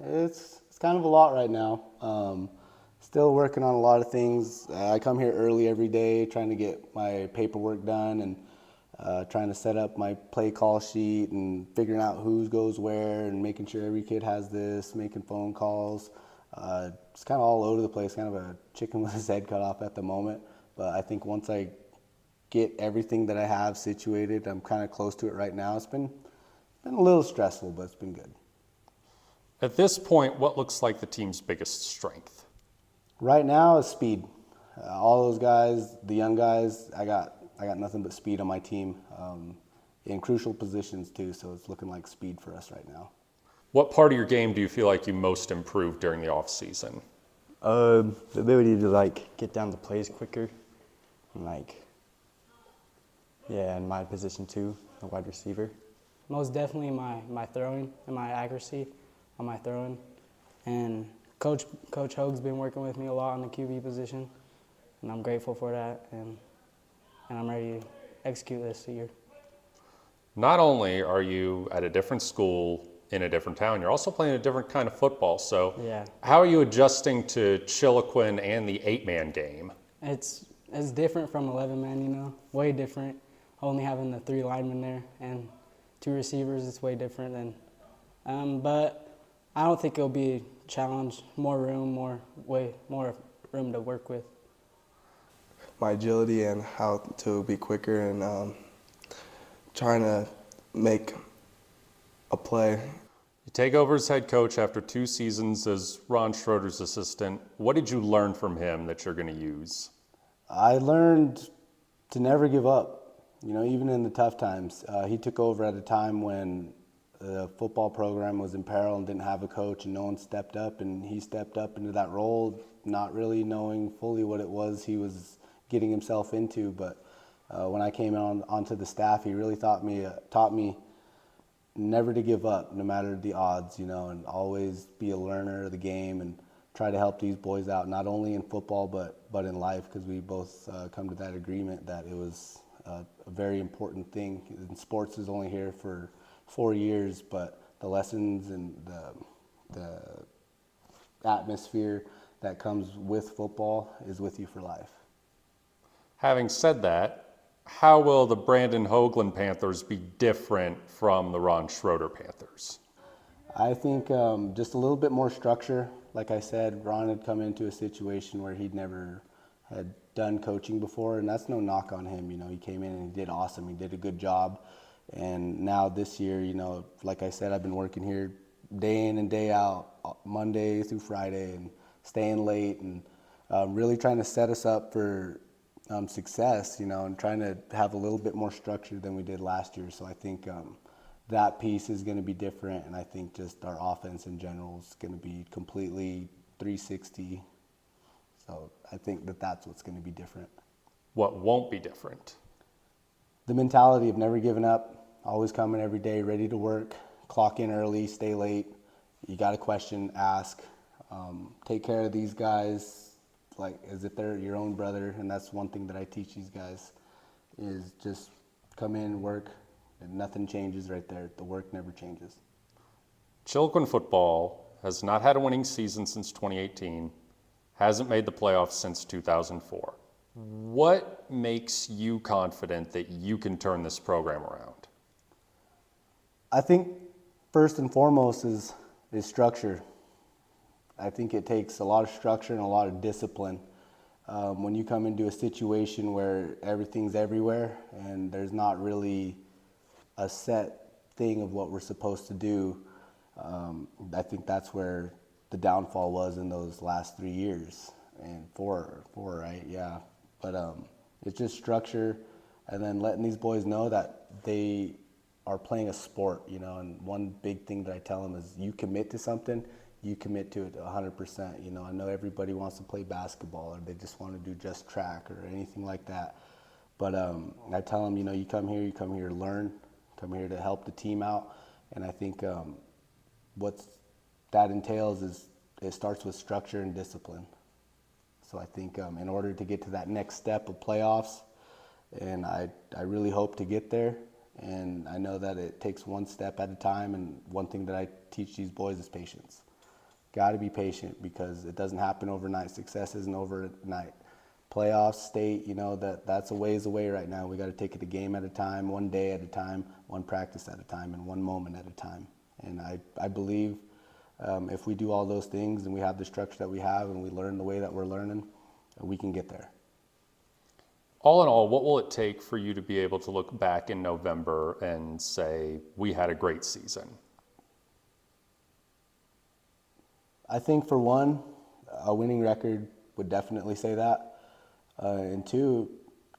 It's kind of a lot right now. Still working on a lot of things. I come here early every day trying to get my paperwork done and trying to set up my play call sheet and figuring out who goes where and making sure every kid has this, making phone calls. It's kind of all over the place, kind of a chicken with his head cut off at the moment. But I think once I get everything that I have situated, I'm kind of close to it right now. It's been a little stressful, but it's been good. At this point, what looks like the team's biggest strength? Right now is speed. All those guys, the young guys, I got nothing but speed on my team, in crucial positions too. So it's looking like speed for us right now. What part of your game do you feel like you most improved during the off season? The ability to get down the plays quicker, and in my position too, the wide receiver. Most definitely my throwing and my accuracy on my throwing, and Coach Hoag's been working with me a lot on the QB position, and I'm grateful for that, and I'm ready to execute this year. Not only are you at a different school in a different town, you're also playing a different kind of football. So Yeah. How are you adjusting to Chiloquin and the 8-man game? It's different from 11-man, way different. Only having the 3 linemen there and 2 receivers, it's way different than. But I don't think it'll be a challenge. More room, more room to work with. My agility and how to be quicker and trying to make a play. You take over as head coach after 2 seasons as Ron Schroeder's assistant. What did you learn from him that you're going to use? I learned to never give up, even in the tough times. He took over at a time when the football program was in peril and didn't have a coach, and no one stepped up, and he stepped up into that role, not really knowing fully what it was he was getting himself into. But when I came onto the staff, he really taught me never to give up, no matter the odds, and always be a learner of the game and try to help these boys out, not only in football but in life, because we both come to that agreement that it was a very important thing. And sports is only here for 4 years, but the lessons and the atmosphere that comes with football is with you for life. Having said that, how will the Brandon Hoaglen Panthers be different from the Ron Schroeder Panthers? I think just a little bit more structure. Like I said, Ron had come into a situation where he'd never had done coaching before, and that's no knock on him. He came in and he did awesome. He did a good job. And now this year, like I said, I've been working here day in and day out, Monday through Friday, and staying late and really trying to set us up for success, and trying to have a little bit more structure than we did last year. So I think that piece is going to be different, and I think just our offense in general is going to be completely 360. So I think that's what's going to be different. What won't be different? The mentality of never giving up, always coming every day, ready to work, clock in early, stay late. You got a question, ask. Take care of these guys like as if they're your own brother, and that's one thing that I teach these guys is just come in, work, and nothing changes right there. The work never changes. Chiloquin football has not had a winning season since 2018, hasn't made the playoffs since 2004. What makes you confident that you can turn this program around? I think first and foremost is structure. I think it takes a lot of structure and a lot of discipline. When you come into a situation where everything's everywhere and there's not really a set thing of what we're supposed to do, I think that's where the downfall was in those last 3 years, and four, right? Yeah. But it's just structure, and then letting these boys know that they are playing a sport, and one big thing that I tell them is you commit to something, you commit to it 100%. I know everybody wants to play basketball or they just want to do just track or anything like that. But I tell them, you come here to learn, come here to help the team out. And I think what that entails is it starts with structure and discipline. So I think in order to get to that next step of playoffs, and I really hope to get there, and I know that it takes one step at a time, and one thing that I teach these boys is patience. Got to be patient because it doesn't happen overnight. Success isn't overnight. Playoffs, state, that's a ways away right now. We got to take it a game at a time, one day at a time, one practice at a time, and one moment at a time. And I believe if we do all those things and we have the structure that we have and we learn the way that we're learning, we can get there. All in all, what will it take for you to be able to look back in November and say, we had a great season? I think for one, a winning record would definitely say that. And two,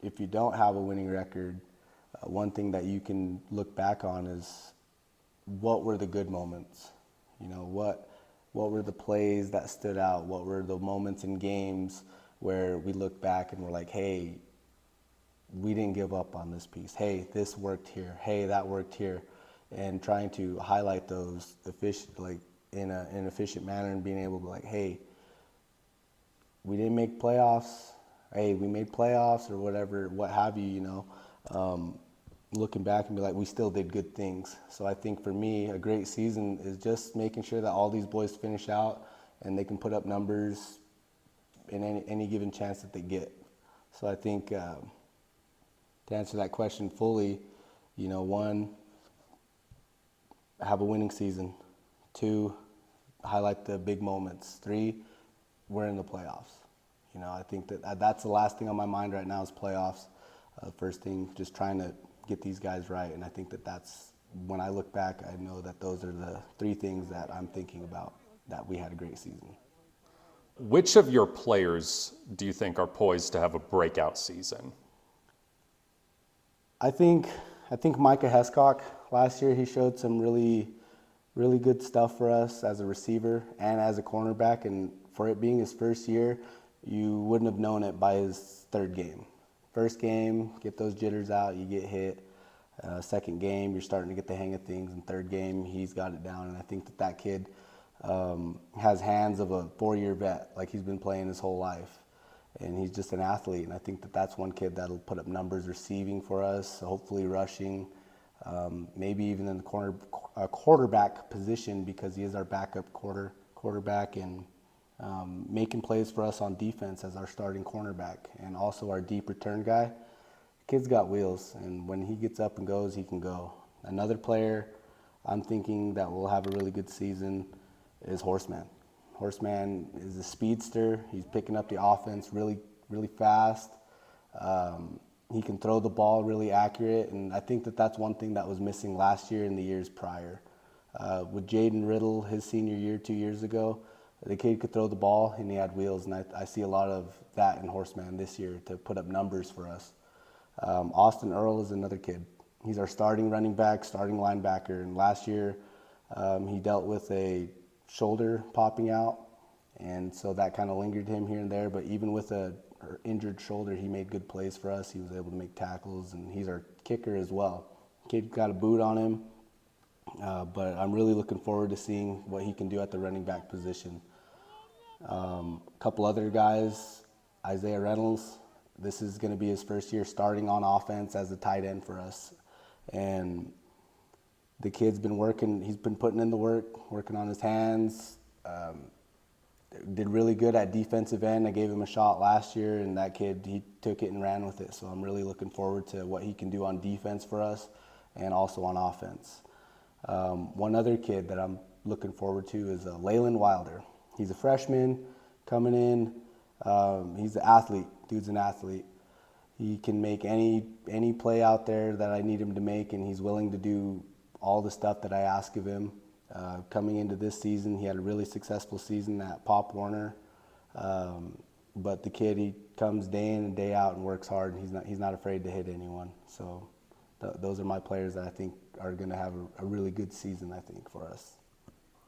if you don't have a winning record, one thing that you can look back on is what were the good moments? What were the plays that stood out? What were the moments in games where we look back and we're like, hey, we didn't give up on this piece. Hey, this worked here. Hey, that worked here. And trying to highlight those in an efficient manner and being able to hey, we didn't make playoffs. Hey, we made playoffs or whatever, what have you, looking back and be like, we still did good things. So I think for me, a great season is just making sure that all these boys finish out and they can put up numbers in any given chance that they get. So I think to answer that question fully, one, have a winning season. Two, highlight the big moments. Three, we're in the playoffs. I think that's the last thing on my mind right now is playoffs. First thing, just trying to get these guys right. And I think that's, when I look back, I know that those are the three things that I'm thinking about, that we had a great season. Which of your players do you think are poised to have a breakout season? I think Micah Hescock, last year he showed some really good stuff for us as a receiver and as a cornerback. And for it being his first year, you wouldn't have known it by his third game. First game, get those jitters out, you get hit. Second game, you're starting to get the hang of things. And third game, he's got it down. And I think that kid has hands of a 4-year vet, like he's been playing his whole life. And he's just an athlete. And I think that's one kid that'll put up numbers receiving for us, hopefully rushing, maybe even in the quarterback position, because he is our backup quarterback and making plays for us on defense as our starting cornerback and also our deep return guy. Kid's got wheels, and when he gets up and goes, he can go. Another player I'm thinking that will have a really good season is Horseman. Horseman is a speedster. He's picking up the offense really fast. He can throw the ball really accurate, and I think that's one thing that was missing last year and the years prior. With Jaden Riddle, his senior year 2 years ago, the kid could throw the ball and he had wheels, and I see a lot of that in Horseman this year to put up numbers for us. Austin Earle is another kid. He's our starting running back, starting linebacker, and last year he dealt with a shoulder popping out, and so that kind of lingered him here and there, but even with a injured shoulder, he made good plays for us. He was able to make tackles, and he's our kicker as well. Kid got a boot on him, but I'm really looking forward to seeing what he can do at the running back position. A couple other guys, Isaiah Reynolds. This is going to be his first year starting on offense as a tight end for us. And the kid's been working, he's been putting in the work, working on his hands. Did really good at defensive end. I gave him a shot last year, and that kid, he took it and ran with it. So I'm really looking forward to what he can do on defense for us and also on offense. One other kid that I'm looking forward to is Laylan Wilder. He's a freshman coming in. He's an athlete. Dude's an athlete. He can make any play out there that I need him to make, and he's willing to do all the stuff that I ask of him. Coming into this season, he had a really successful season at Pop Warner. But the kid, he comes day in and day out and works hard, and he's not afraid to hit anyone. So those are my players that I think are going to have a really good season, I think, for us.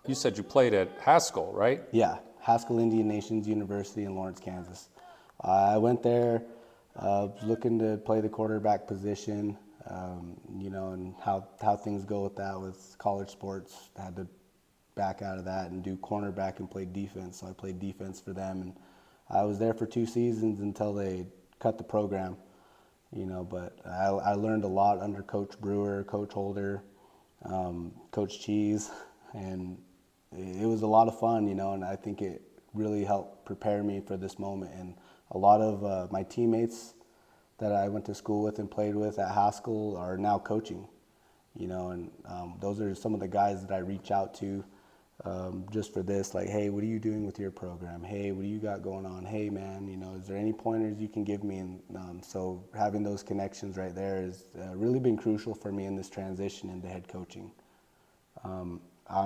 You said you played at Haskell, right? Yeah, Haskell Indian Nations University in Lawrence, Kansas. I went there looking to play the quarterback position, and how things go with that with college sports. I had to back out of that and do cornerback and play defense. So I played defense for them, and I was there for 2 seasons until they cut the program. But I learned a lot under Coach Brewer, Coach Holder, Coach Cheese, and it was a lot of fun, you know, and I think it really helped prepare me for this moment. And a lot of my teammates that I went to school with and played with at Haskell are now coaching, you know, and those are some of the guys that I reach out to just for this, like, hey, what are you doing with your program? Hey, what do you got going on? Hey, man, you know, is there any pointers you can give me? And so having those connections right there has really been crucial for me in this transition into head coaching. I'm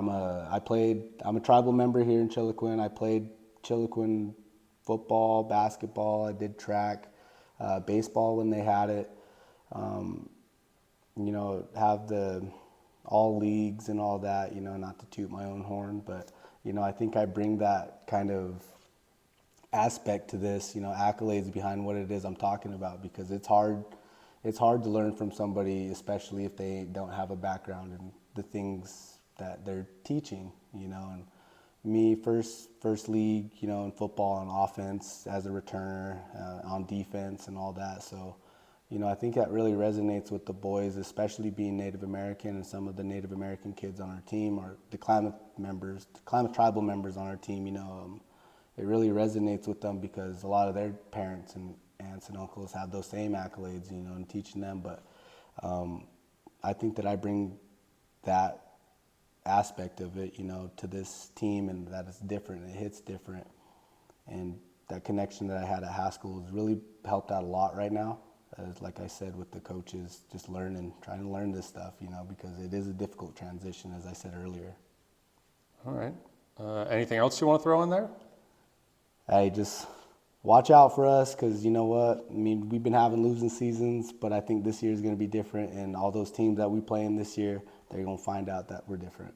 a tribal member here in Chiloquin. I played Chiloquin football, basketball. I did track, baseball when they had it. You know, have the all leagues and all that, you know, not to toot my own horn, but, you know, I think I bring that kind of aspect to this, you know, accolades behind what it is I'm talking about, because it's hard to learn from somebody, especially if they don't have a background in the things that they're teaching, you know. And me, first league, you know, in football on offense as a returner, on defense and all that. So, you know, I think that really resonates with the boys, especially being Native American, and some of the Native American kids on our team, or the Klamath tribal members on our team, you know. It really resonates with them because a lot of their parents and aunts and uncles have those same accolades, you know, and teaching them. But I think that I bring that aspect of it, you know, to this team, and that it's different, it hits different. And that connection that I had at Haskell has really helped out a lot right now. Like I said, with the coaches, just trying to learn this stuff, you know, because it is a difficult transition, as I said earlier. All right. Anything else you want to throw in there? Hey, just watch out for us, because you know what? I mean, we've been having losing seasons, but I think this year is going to be different, and all those teams that we play in this year, they're going to find out that we're different.